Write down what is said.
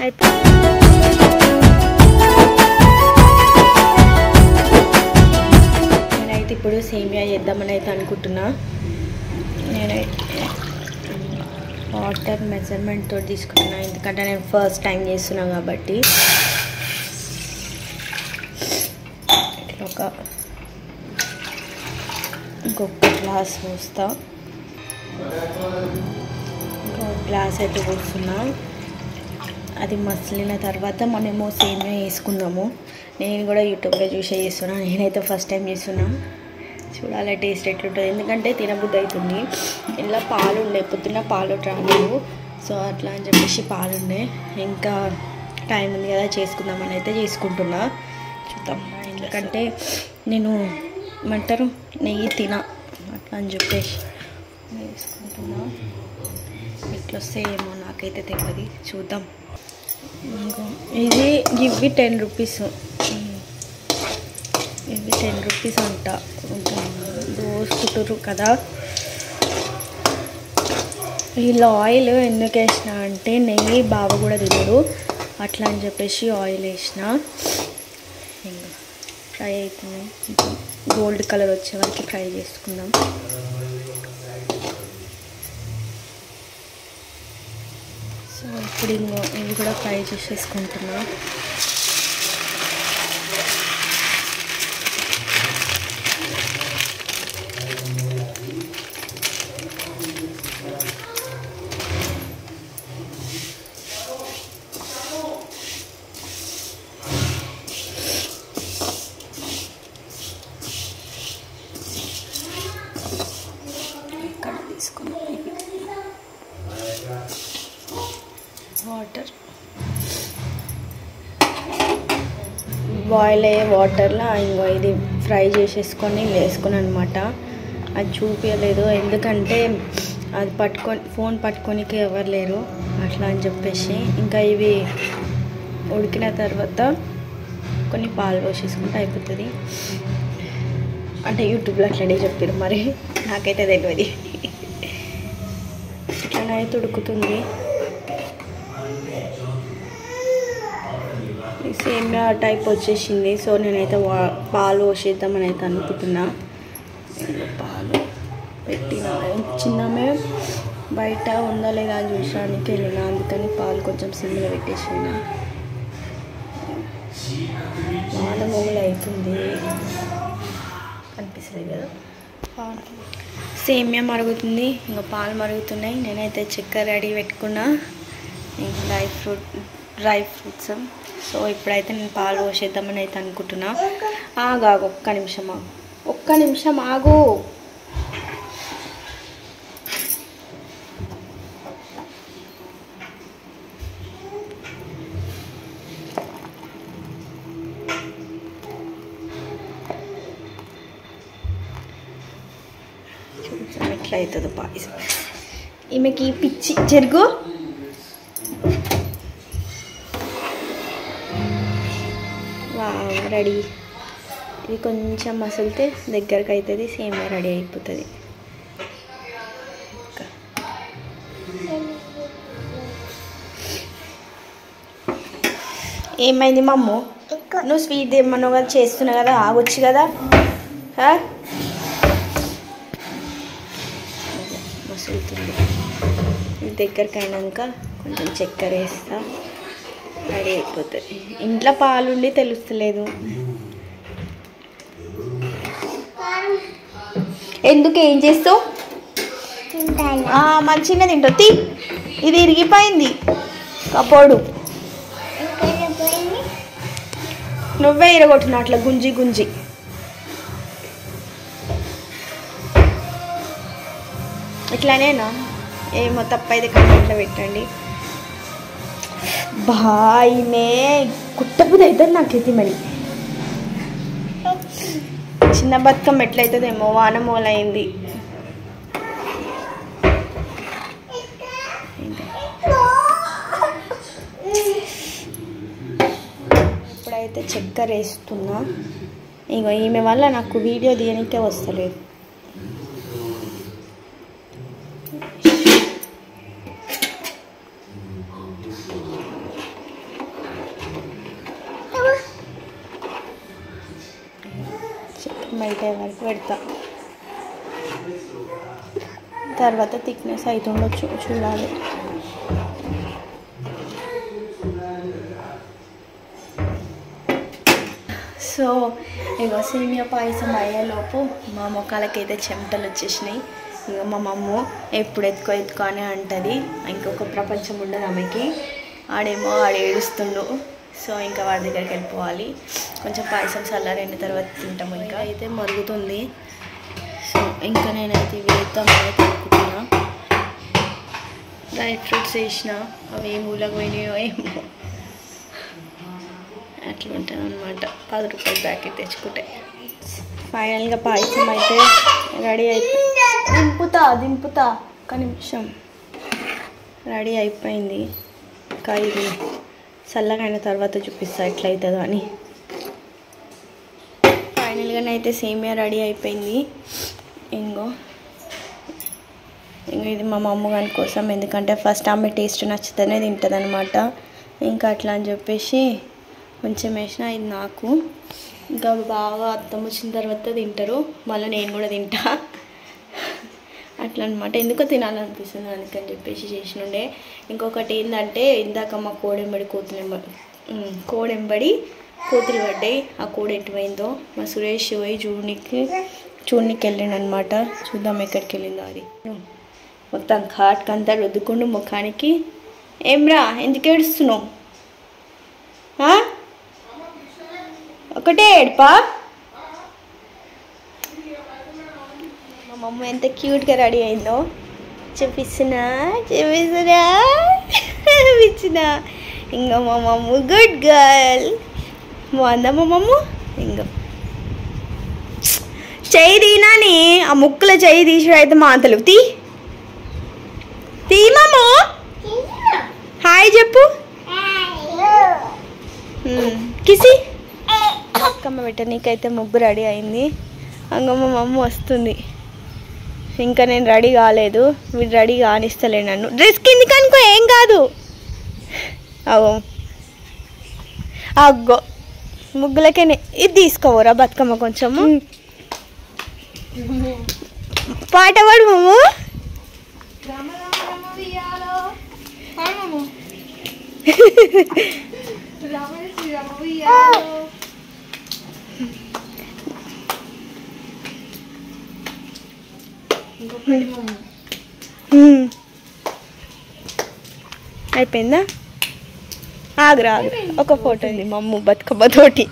అయితే నేనైతే ఇప్పుడు సేమియా చేద్దామని అయితే అనుకుంటున్నా. నేనైతే వాటర్ మెజర్మెంట్తో తీసుకున్నా, ఎందుకంటే నేను ఫస్ట్ టైం చేస్తున్నా కాబట్టి. ఇంకొక గ్లాస్ పోస్తా, ఇంకొక గ్లాస్ అయితే పోస్తున్నా. అది మసిలిన తర్వాత మనము సేమియా వేసుకుందాము. నేను కూడా యూట్యూబ్లో చూసే చేస్తున్నా, నేనైతే ఫస్ట్ టైం చేస్తున్నా. చూడాలి టేస్ట్ ఎట్లుంటుంది, ఎందుకంటే తినబుద్ధి అవుతుంది. ఇలా పాలు ఉండే, పొద్దున్న పాలు రాలేదు, సో అట్లా అని చెప్పేసి పాలు ఉండే. ఇంకా టైం ఉంది కదా చేసుకుందామని అయితే చేసుకుంటున్నా. చూద్దాం, ఎందుకంటే నేను ఏమంటారు నెయ్యి తిన, అట్లా అని చెప్పేసి వేసుకుంటున్నా. ఎట్లా వస్తే ఏమో నాకైతే తెలియదు, చూద్దాం. ఇది ఇవి 10 రూపీస్, ఇవి 10 రూపీస్ అంట. దోసుకుంటారు కదా. ఇలా ఆయిల్ ఎందుకు వేసిన అంటే నెయ్యి బాగా కూడా తినడు, అట్లా అని చెప్పేసి ఆయిల్ వేసిన. ఇంకా ఫ్రై అవుతుంది, గోల్డ్ కలర్ వచ్చే వరకు ఫ్రై చేసుకుందాం. సో ఇప్పుడు ఇవి కూడా ఫ్రై చేసేసుకుంటున్నా. ఇక్కడ తీసుకున్నాం వాటర్, బాయిల్ అయ్యే వాటర్లో ఇంకో ఇది ఫ్రై చేసేసుకొని వేసుకున్నాను అనమాట. అది చూపించలేదు, ఎందుకంటే అది ఫోన్ పట్టుకోనికి ఎవరు లేరు, అట్లా అని చెప్పేసి. ఇంకా ఇవి ఉడికిన తర్వాత కొన్ని పాలు పోసేసుకుంటే అయిపోతుంది. అంటే యూట్యూబ్లో అట్లనే చెప్పారు, మరి నాకైతే తెలియదు. ఇట్లనైతే ఉడుకుతుంది. సేమియా టైప్ వచ్చేసింది. సో నేనైతే పాలు పోసేద్దామని అయితే అనుకుంటున్నా. పాలు పెట్టిన చిన్నమే బయట ఉందా లేదా అని చూసడానికి వెళ్ళిన, అందుకని పాలు కొంచెం సిమ్లో పెట్టేసిన. వాళ్ళ మొగలు అవుతుంది, కనిపిస్తుంది కదా. సేమియా మరుగుతుంది, ఇంకా పాలు మరుగుతున్నాయి. నేనైతే చక్కెర రెడీ పెట్టుకున్నా, ఇంకా డ్రై ఫ్రూట్స్. సో ఇప్పుడైతే నేను పాలు పోసేద్దామని అయితే అనుకుంటున్నా. ఆగు, ఒక్క నిమిషం ఆగు. చూద్దాం ఎట్లా అవుతుందో పాయసం. ఈమెకి పిచ్చి జరుగు. రెడీ. ఇది కొంచెం మసిలితే దగ్గరకు అవుతుంది, సేమియా రెడీ అయిపోతుంది. ఏమైంది మమ్ము? నువ్వు స్వీట్ ఏమన్నావు కదా, చేస్తున్నావు కదా, ఆగొచ్చు కదా. మసులుతుంది. ఇది దగ్గరికి అయినాక కొంచెం చక్కెర వేస్తా, రెడీ అయిపోతుంది. ఇంట్లో పాలుండి తెలుస్తలేదు. ఎందుకు, ఏం చేస్తావు? మంచిగా తింటావు. ఇది ఇరిగిపోయింది కపోడు, నువ్వే ఇరగొట్టిన అట్లా గుంజి గుంజి. ఇట్లానేనా? ఏమో తప్పైతే కామెంట్లో పెట్టండి. బాయినే కుట్టబుద్ధి అవుతుంది నాకైతే. మరి చిన్న బతుకమ్మ ఎట్లయితుందేమో, వాన మూలైంది. ఇప్పుడైతే చక్కెర వేస్తున్నా. ఇగో ఈమె వల్ల నాకు వీడియో తీయనికే వస్తలేదు. మెల్ట్ అయ్యే వరకు పెడతా. తర్వాత థిక్నెస్ అవుతుండొచ్చు, చూడాలి. సో ఇక సేమియా పాయసం అయ్యేలోపు మా మొక్కలకైతే చెమటలు వచ్చేసినాయి. ఇక మా మమ్మ ఎప్పుడు ఎత్తుకో అని అంటుంది. ఇంకొక ప్రపంచం ఉండదు ఆమెకి. ఆడేమో ఏడుస్తుండు. సో ఇంకా వాడి దగ్గరికి వెళ్ళిపోవాలి. కొంచెం పాయసం చల్లారైన తర్వాత తింటాము. ఇంకా అయితే మరుగుతుంది. సో ఇంకా నేనైతే ఇవి వేద్దామని అనుకుంటున్నా. డ్రై ఫ్రూట్స్ వేసిన, అవి ఏ మూలకు పోయినాయో ఏమో, అట్లా ఉంటుంది అనమాట. 10 రూపాయల ప్యాకెట్ తెచ్చుకుంటే. ఫైనల్గా పాయసం అయితే రెడీ అయిపోయింది. దింపుతా ఒక్క నిమిషం. రెడీ అయిపోయింది. ఇంకా ఇది చల్లగా అయిన తర్వాత చూపిస్తా ఎట్లయితుందో అని. ఫైనల్గానైతే సేమియా రెడీ అయిపోయింది. ఇంకో ఇది మా మమ్మగాని కోసం, ఎందుకంటే ఫస్ట్ ఆమె టేస్ట్ నచ్చితేనే తింటుంది అనమాట. ఇంకా అట్లా అని చెప్పేసి కొంచెం వేసిన. ఇది నాకు ఇంకా బాగా అర్థం వచ్చిన తర్వాత తింటారు. మళ్ళీ నేను కూడా తింటా అట్లా అనమాట. ఎందుకో తినాలనిపిస్తుంది అందుకని చెప్పేసి చేసినుండే. ఇంకొకటి ఏంటంటే ఇందాక మా కోడెంబడి కోతులు పడ్డాయి. ఆ కోడి ఎటు పోయిందో మా సురేష్ పోయి చూడనికి వెళ్ళిండు అనమాట. చూద్దాం ఎక్కడికి వెళ్ళిందో. అది మొత్తం ఘాట్కంతా రుద్దుకుండు ముఖానికి. ఏమ్రా ఎందుకు ఏడుస్తున్నావు? ఒకటే ఏడుపా? మా మమ్మ ఎంత క్యూట్గా రెడీ అయిందో చూపిస్తున్నా. ఇంకా మా మమ్మ గుడ్ గర్ల్. బాగుందా మా మమ్మ? ఇంకా చెయ్యి తీనాని, ఆ ముక్కులో చెయ్యి తీసి అయితే మాతలు తీ మమ్మ. హాయ్ చెప్పు. కిసి అక్కమ్మ పెట్ట. నీకైతే ముగ్గు రెడీ అయింది. అంగమ్మ మమ్మ వస్తుంది. ఇంకా నేను రెడీ కాలేదు. వీడు రెడీ కానిస్తలే నన్ను. డ్రెస్ కిందికి అనుకో, ఏం కాదు. అగ్గో ముగ్గులకే ఇది తీసుకోవరా బతుకమ్మ. కొంచెము పాట పాడు మమ్మ. అయిపోయిందా? ఆగురా ఒక ఫోటో ఉంది మమ్మ బతుకమ్మ తోటి.